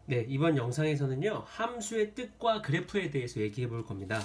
네, 이번 영상에서는요, 함수의 뜻과 그래프에 대해서 얘기해 볼 겁니다.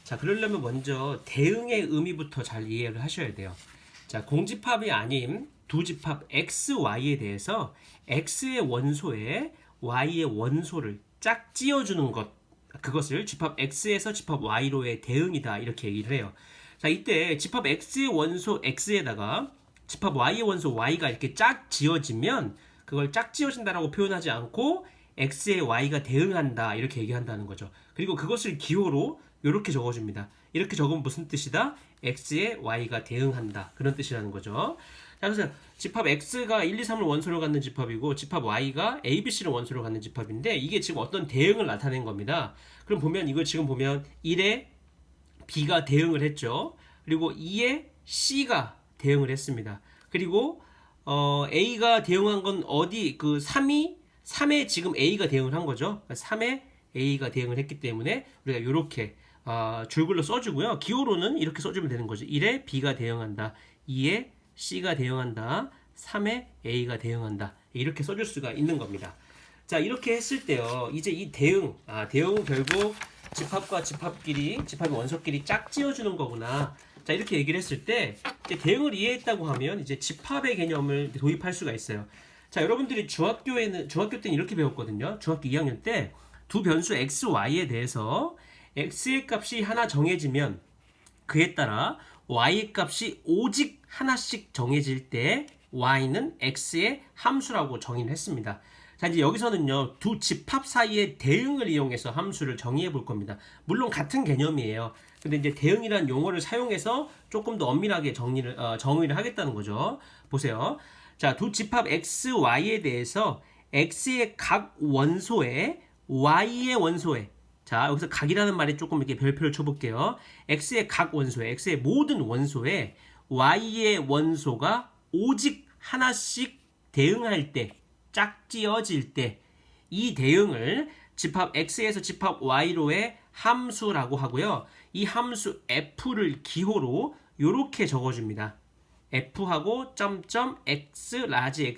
자, 그러려면 먼저 대응의 의미부터 잘 이해를 하셔야 돼요. 자, 공집합이 아닌 두 집합 x, y에 대해서 x의 원소에 y의 원소를 짝지어주는 것, 그것을 집합 x에서 집합 y로의 대응이다, 이렇게 얘기를 해요. 자, 이때 집합 x의 원소 x에다가 집합 y의 원소 y가 이렇게 짝 지어지면 그걸 짝 지어진다라고 표현하지 않고 x에 y가 대응한다 이렇게 얘기한다는 거죠. 그리고 그것을 기호로 이렇게 적어줍니다. 이렇게 적으면 무슨 뜻이다? x에 y가 대응한다 그런 뜻이라는 거죠. 자, 그래서 집합 x가 1, 2, 3을 원소로 갖는 집합이고 집합 y가 a, b, c를 원소로 갖는 집합인데 이게 지금 어떤 대응을 나타낸 겁니다. 그럼 보면 이걸 지금 보면 1에 b가 대응을 했죠. 그리고 2에 c가 대응을 했습니다. 그리고 a가 대응한 건 어디 그 3에 지금 a가 대응을 한 거죠. 3에 a가 대응을 했기 때문에 우리가 이렇게 줄글로 써주고요. 기호로는 이렇게 써주면 되는 거죠. 1에 b가 대응한다. 2에 c가 대응한다. 3에 a가 대응한다. 이렇게 써줄 수가 있는 겁니다. 자, 이렇게 했을 때요. 이제 이 대응은 결국 집합과 집합끼리, 집합의 원소끼리 짝지어주는 거구나. 자, 이렇게 얘기를 했을 때 이제 대응을 이해했다고 하면 이제 집합의 개념을 도입할 수가 있어요. 자, 여러분들이 중학교 때는 이렇게 배웠거든요. 중학교 2학년 때 두 변수 x, y에 대해서 x의 값이 하나 정해지면 그에 따라 y의 값이 오직 하나씩 정해질 때 y는 x의 함수라고 정의를 했습니다. 자, 이제 여기서는요, 두 집합 사이의 대응을 이용해서 함수를 정의해 볼 겁니다. 물론 같은 개념이에요. 근데 이제 대응이라는 용어를 사용해서 조금 더 엄밀하게 정의를 하겠다는 거죠. 보세요. 자, 두 집합 x, y에 대해서 x의 각 원소에 y의 원소에 자, 여기서 각이라는 말에 조금 이렇게 별표를 쳐볼게요. x의 각 원소에, x의 모든 원소에 y의 원소가 오직 하나씩 대응할 때, 짝지어질 때, 이 대응을 집합 x에서 집합 y로의 함수라고 하고요. 이 함수 f를 기호로 이렇게 적어줍니다. f하고 점점 x, 라지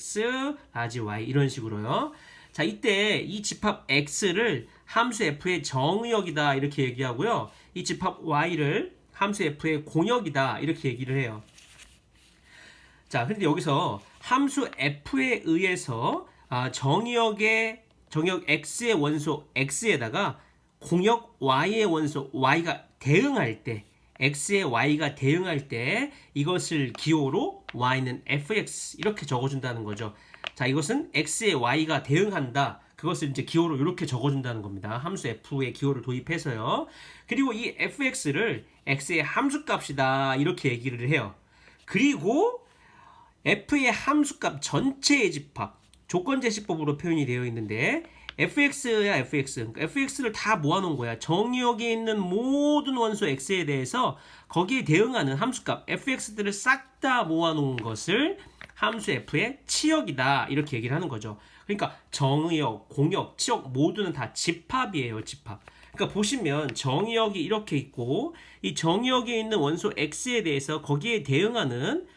y 이런 식으로요. 자, 이때 이 집합 x를 함수 f의 정의역이다 이렇게 얘기하고요. 이 집합 y를 함수 f의 공역이다 이렇게 얘기를 해요. 자, 근데 여기서 함수 f에 의해서 정의역 x의 원소 x에다가 공역 y의 원소 y가 대응할 때 x에 y가 대응할 때 이것을 기호로 y는 fx 이렇게 적어준다는 거죠. 자, 이것은 x에 y가 대응한다. 그것을 이제 기호로 이렇게 적어준다는 겁니다. 함수 f의 기호를 도입해서요. 그리고 이 fx를 x의 함수값이다 이렇게 얘기를 해요. 그리고 f의 함수값 전체의 집합 조건제시법으로 표현이 되어 있는데 fx야 fx. 그러니까 fx를 다 모아놓은 거야. 정의역에 있는 모든 원소 x에 대해서 거기에 대응하는 함수값 fx들을 싹 다 모아놓은 것을 함수 f의 치역이다 이렇게 얘기를 하는 거죠. 그러니까 정의역, 공역, 치역 모두는 다 집합이에요. 집합. 그러니까 보시면 정의역이 이렇게 있고 이 정의역에 있는 원소 x에 대해서 거기에 대응하는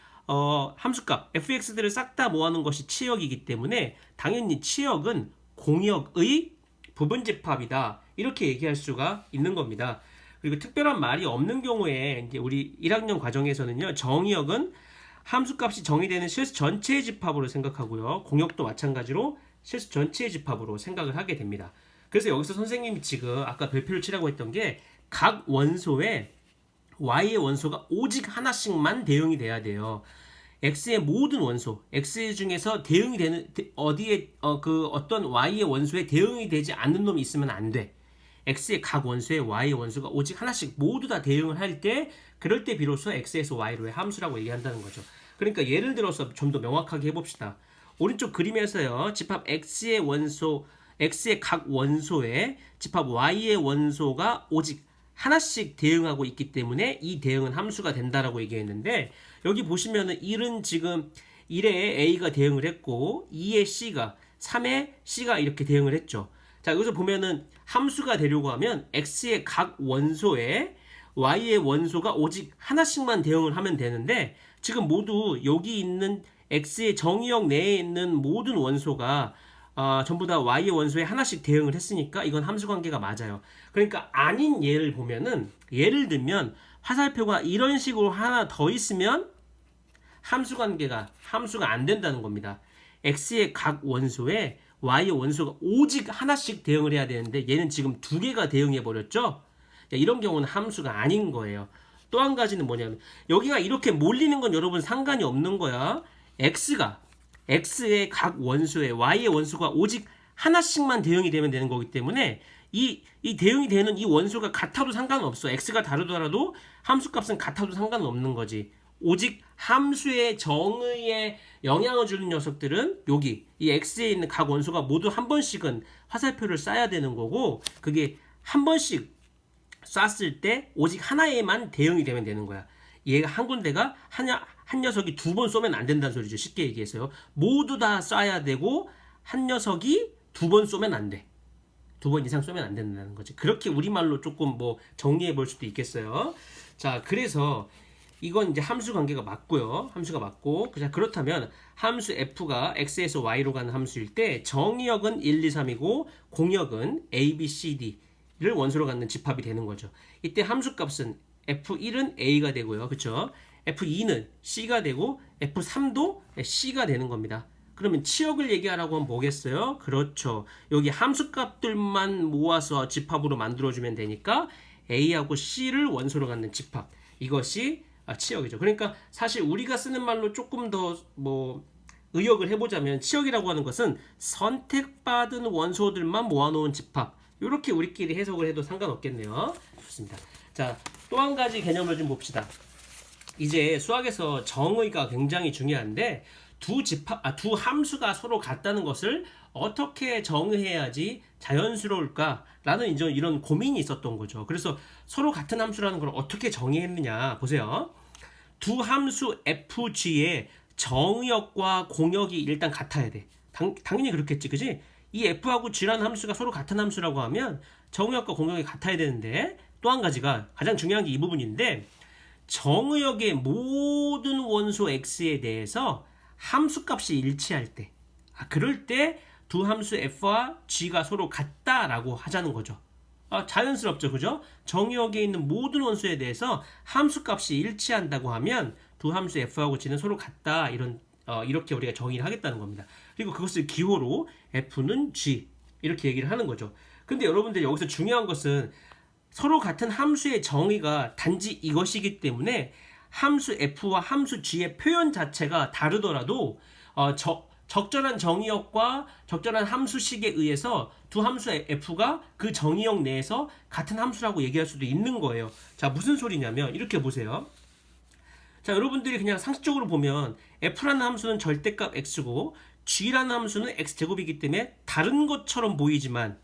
함수값 fx들을 싹 다 모아놓은 것이 치역이기 때문에 당연히 치역은 공역의 부분집합이다 이렇게 얘기할 수가 있는 겁니다. 그리고 특별한 말이 없는 경우에 이제 우리 1학년 과정에서는요, 정의역은 함수값이 정의되는 실수 전체의 집합으로 생각하고요, 공역도 마찬가지로 실수 전체의 집합으로 생각을 하게 됩니다. 그래서 여기서 선생님이 지금 아까 별표를 치라고 했던 게 각 원소에 y의 원소가 오직 하나씩만 대응이 돼야 돼요. x의 모든 원소, x 중에서 대응이 되는 어디에 어떤 y의 원소에 대응이 되지 않는 놈이 있으면 안 돼. x의 각 원소에 y의 원소가 오직 하나씩 모두 다 대응을 할 때, 그럴 때 비로소 x에서 y로의 함수라고 얘기한다는 거죠. 그러니까 예를 들어서 좀 더 명확하게 해봅시다. 오른쪽 그림에서요, 집합 x의 원소, x의 각 원소에 집합 y의 원소가 오직 하나씩 대응하고 있기 때문에 이 대응은 함수가 된다라고 얘기했는데, 여기 보시면은 1은 지금 1에 a가 대응을 했고 2에 c가, 3에 C가 이렇게 대응을 했죠. 자, 여기서 보면은 함수가 되려고 하면 X의 각 원소에 Y의 원소가 오직 하나씩만 대응을 하면 되는데 지금 모두 여기 있는 X의 정의역 내에 있는 모든 원소가 전부 다 Y의 원소에 하나씩 대응을 했으니까 이건 함수 관계가 맞아요. 그러니까 아닌 예를 보면은 예를 들면 화살표가 이런 식으로 하나 더 있으면 함수가 안 된다는 겁니다. X의 각 원소에 Y의 원소가 오직 하나씩 대응을 해야 되는데 얘는 지금 두 개가 대응해 버렸죠. 이런 경우는 함수가 아닌 거예요. 또 한 가지는 뭐냐면 여기가 이렇게 몰리는 건 여러분 상관이 없는 거야. X의 각 원소에 Y의 원소가 오직 하나씩만 대응이 되면 되는 거기 때문에 이 대응이 되는 이 원소가 같아도 상관없어. X가 다르더라도 함수값은 같아도 상관없는 거지. 오직 함수의 정의에 영향을 주는 녀석들은 여기 이 X에 있는 각 원소가 모두 한 번씩은 화살표를 쏴야 되는 거고 그게 한 번씩 쐈을 때 오직 하나에만 대응이 되면 되는 거야. 얘가 한 군데가 한 녀석이 두 번 쏘면 안 된다는 소리죠. 쉽게 얘기해서요. 모두 다 쏴야 되고 한 녀석이 두 번 쏘면 안 돼. 두 번 이상 쏘면 안 된다는 거지. 그렇게 우리말로 조금 뭐 정리해 볼 수도 있겠어요. 자, 그래서 이건 이제 함수 관계가 맞고요. 함수가 맞고. 자, 그렇다면 함수 f가 x에서 y로 가는 함수일 때 정의역은 1, 2, 3이고 공역은 a, b, c, d를 원소로 갖는 집합이 되는 거죠. 이때 함수값은 f1은 a가 되고요. 그렇죠? f2는 c가 되고 f3도 c가 되는 겁니다. 그러면 치역을 얘기하라고 하면 뭐겠어요? 그렇죠. 여기 함수값들만 모아서 집합으로 만들어주면 되니까 a하고 c를 원소로 갖는 집합. 이것이 치역이죠. 그러니까 사실 우리가 쓰는 말로 조금 더 뭐 의역을 해보자면 치역이라고 하는 것은 선택받은 원소들만 모아놓은 집합. 이렇게 우리끼리 해석을 해도 상관없겠네요. 좋습니다. 자, 또 한 가지 개념을 좀 봅시다. 이제 수학에서 정의가 굉장히 중요한데 두 함수가 서로 같다는 것을 어떻게 정의해야지 자연스러울까라는 이런 고민이 있었던 거죠. 그래서 서로 같은 함수라는 걸 어떻게 정의했느냐 보세요. 두 함수 fg의 정의역과 공역이 일단 같아야 돼. 당연히 그렇겠지, 그지? 이 f하고 g라는 함수가 서로 같은 함수라고 하면 정의역과 공역이 같아야 되는데 또 한 가지가 가장 중요한 게 이 부분인데 정의역의 모든 원소 x에 대해서 함수값이 일치할 때, 그럴 때 두 함수 f와 g가 서로 같다라고 하자는 거죠. 자연스럽죠, 그죠? 정의역에 있는 모든 원소에 대해서 함수값이 일치한다고 하면 두 함수 f하고 g는 서로 같다 이렇게 우리가 정의를 하겠다는 겁니다. 그리고 그것을 기호로 f는 g 이렇게 얘기를 하는 거죠. 근데 여러분들 여기서 중요한 것은 서로 같은 함수의 정의가 단지 이것이기 때문에 함수 f와 함수 g의 표현 자체가 다르더라도 적절한 정의역과 적절한 함수식에 의해서 두 함수 f가 그 정의역 내에서 같은 함수라고 얘기할 수도 있는 거예요. 자, 무슨 소리냐면 이렇게 보세요. 자, 여러분들이 그냥 상식적으로 보면 f라는 함수는 절대값 x고 g라는 함수는 x제곱이기 때문에 다른 것처럼 보이지만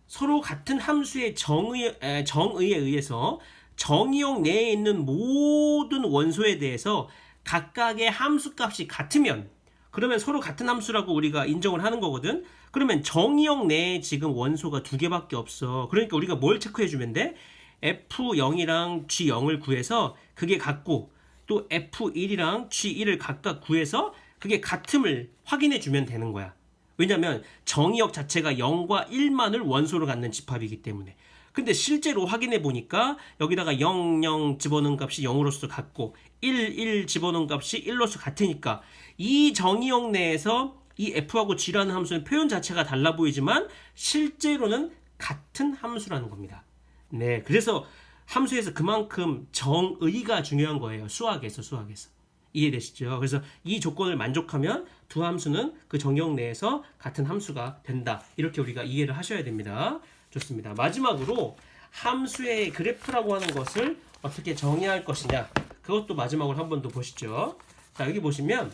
서로 같은 함수의 정의에 의해서 정의역 내에 있는 모든 원소에 대해서 각각의 함수값이 같으면 그러면 서로 같은 함수라고 우리가 인정을 하는 거거든. 그러면 정의역 내에 지금 원소가 두 개밖에 없어. 그러니까 우리가 뭘 체크해주면 돼? F0이랑 G0을 구해서 그게 같고 또 F1이랑 G1을 각각 구해서 그게 같음을 확인해주면 되는 거야. 왜냐면 정의역 자체가 0과 1만을 원소로 갖는 집합이기 때문에. 근데 실제로 확인해 보니까 여기다가 0, 0 집어넣은 값이 0으로서 같고 1, 1 집어넣은 값이 1로서 같으니까 이 정의역 내에서 이 f하고 g라는 함수는 표현 자체가 달라 보이지만 실제로는 같은 함수라는 겁니다. 네, 그래서 함수에서 그만큼 정의가 중요한 거예요. 수학에서. 이해되시죠? 그래서 이 조건을 만족하면 두 함수는 그 정의역 내에서 같은 함수가 된다. 이렇게 우리가 이해를 하셔야 됩니다. 좋습니다. 마지막으로 함수의 그래프라고 하는 것을 어떻게 정의할 것이냐, 그것도 마지막으로 한 번 더 보시죠. 자, 여기 보시면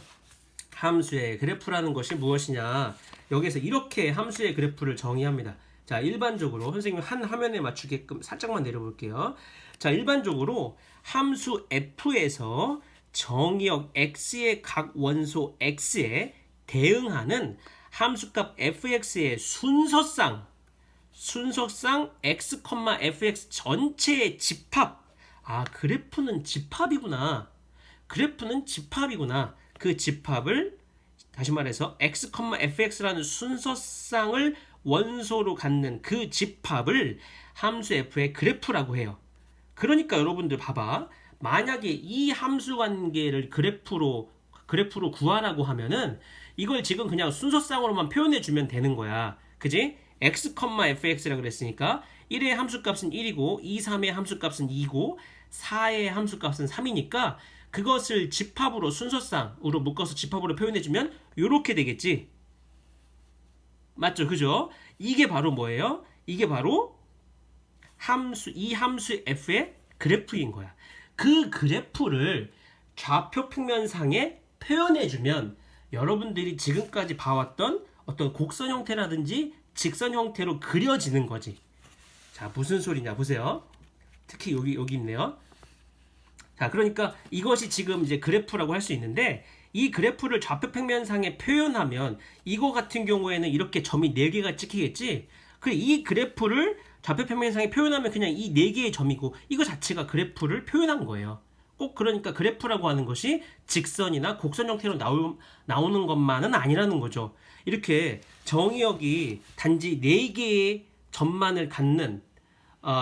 함수의 그래프라는 것이 무엇이냐, 여기에서 이렇게 함수의 그래프를 정의합니다. 자, 일반적으로 선생님 한 화면에 맞추게끔 살짝만 내려볼게요. 자, 일반적으로 함수 f에서 정의역 x의 각 원소 x에 대응하는 함수값 fx의 순서상 x, fx 전체의 집합. 아, 그래프는 집합이구나. 그 집합을 다시 말해서 x, fx라는 순서상을 원소로 갖는 그 집합을 함수 f의 그래프라고 해요. 그러니까 여러분들 봐봐. 만약에 이 함수 관계를 그래프로 구하라고 하면은 이걸 지금 그냥 순서상으로만 표현해 주면 되는 거야. 그지? x, fx라고 그랬으니까 1의 함수값은 1이고 2, 3의 함수값은 2고 4의 함수값은 3이니까 그것을 집합으로 순서상으로 묶어서 집합으로 표현해 주면 이렇게 되겠지. 맞죠? 그죠? 이게 바로 뭐예요? 이게 바로 이 함수 f의 그래프인 거야. 그 그래프를 좌표 평면상에 표현해주면 여러분들이 지금까지 봐왔던 어떤 곡선 형태라든지 직선 형태로 그려지는 거지. 자, 무슨 소리냐 보세요. 특히 여기 있네요. 자, 그러니까 이것이 지금 이제 그래프라고 할 수 있는데 이 그래프를 좌표 평면상에 표현하면 이거 같은 경우에는 이렇게 점이 4개가 찍히겠지. 그래, 이 그래프를 좌표 평면상에 표현하면 그냥 이 4개의 점이고 이거 자체가 그래프를 표현한 거예요. 꼭 그러니까 그래프라고 하는 것이 직선이나 곡선 형태로 나오는 것만은 아니라는 거죠. 이렇게 정의역이 단지 4개의 점만을 갖는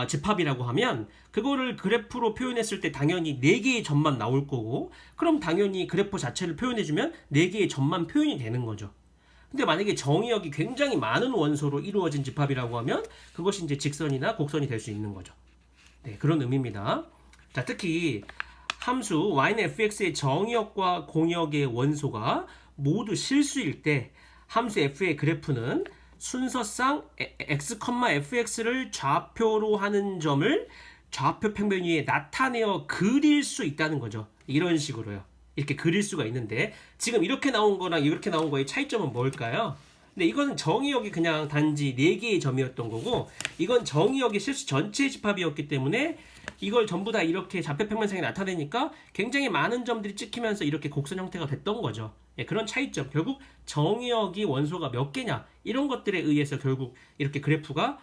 집합이라고 하면 그거를 그래프로 표현했을 때 당연히 4개의 점만 나올 거고 그럼 당연히 그래프 자체를 표현해주면 4개의 점만 표현이 되는 거죠. 근데 만약에 정의역이 굉장히 많은 원소로 이루어진 집합이라고 하면 그것이 이제 직선이나 곡선이 될 수 있는 거죠. 네, 그런 의미입니다. 자, 특히 함수 y는 fx의 정의역과 공역의 원소가 모두 실수일 때 함수 f의 그래프는 순서상 x, fx를 좌표로 하는 점을 좌표 평면 위에 나타내어 그릴 수 있다는 거죠. 이런 식으로요. 이렇게 그릴 수가 있는데 지금 이렇게 나온 거랑 이렇게 나온 거의 차이점은 뭘까요? 근데 이거는 정의역이 그냥 단지 4개의 점이었던 거고 이건 정의역이 실수 전체의 집합이었기 때문에 이걸 전부 다 이렇게 좌표 평면상에 나타내니까 굉장히 많은 점들이 찍히면서 이렇게 곡선 형태가 됐던 거죠. 예, 그런 차이점. 결국 정의역이 원소가 몇 개냐 이런 것들에 의해서 결국 이렇게 그래프가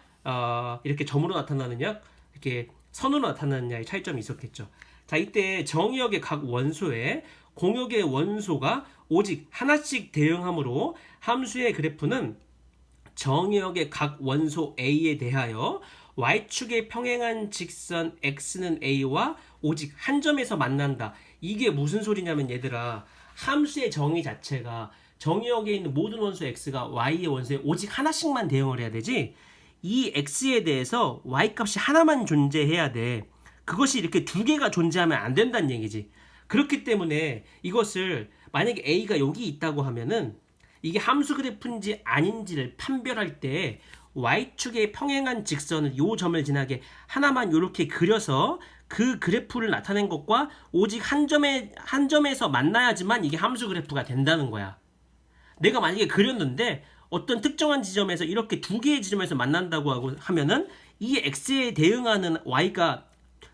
이렇게 점으로 나타나느냐 이렇게 선으로 나타나느냐의 차이점이 있었겠죠. 자, 이때 정의역의 각 원소에 공역의 원소가 오직 하나씩 대응하므로 함수의 그래프는 정의역의 각 원소 A에 대하여 Y축에 평행한 직선 X는 A와 오직 한 점에서 만난다. 이게 무슨 소리냐면 얘들아, 함수의 정의 자체가 정의역에 있는 모든 원소 X가 Y의 원소에 오직 하나씩만 대응을 해야 되지 이 X에 대해서 Y값이 하나만 존재해야 돼. 그것이 이렇게 2개가 존재하면 안 된다는 얘기지. 그렇기 때문에 이것을 만약에 A가 여기 있다고 하면은 이게 함수 그래프인지 아닌지를 판별할 때 Y축에 평행한 직선을 요 점을 지나게 하나만 이렇게 그려서 그 그래프를 나타낸 것과 오직 한 점에서 만나야지만 이게 함수 그래프가 된다는 거야. 내가 만약에 그렸는데 어떤 특정한 지점에서 이렇게 2개의 지점에서 만난다고 하면은 이 X에 대응하는 Y가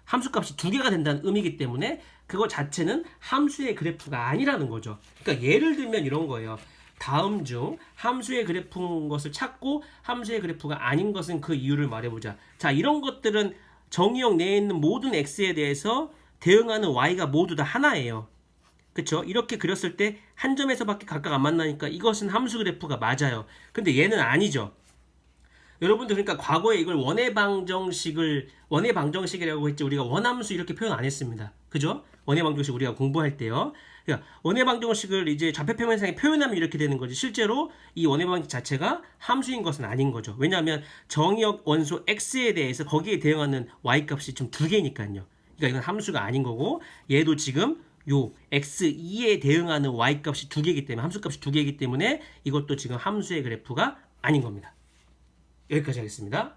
함수값이 2개가 된다는 의미이기 때문에 그거 자체는 함수의 그래프가 아니라는 거죠. 그러니까 예를 들면 이런 거예요. 다음 중 함수의 그래프인 것을 찾고 함수의 그래프가 아닌 것은 그 이유를 말해보자. 자, 이런 것들은 정의역 내에 있는 모든 x에 대해서 대응하는 y가 모두 다 하나예요. 그쵸? 이렇게 그렸을 때 한 점에서밖에 각각 안 만나니까 이것은 함수 그래프가 맞아요. 근데 얘는 아니죠. 여러분들 그러니까 과거에 이걸 원의 방정식이라고 했지 우리가 원함수 이렇게 표현 안 했습니다. 그죠? 원의 방정식 우리가 공부할 때요. 그러니까 원의 방정식을 이제 좌표 평면상에 표현하면 이렇게 되는 거지. 실제로 이 원의 방정식 자체가 함수인 것은 아닌 거죠. 왜냐하면 정의역 원소 x에 대해서 거기에 대응하는 y값이 좀 2개니까요. 그러니까 이건 함수가 아닌 거고 얘도 지금 요 x2에 대응하는 y값이 2개이기 때문에 함수값이 2개이기 때문에 이것도 지금 함수의 그래프가 아닌 겁니다. 여기까지 하겠습니다.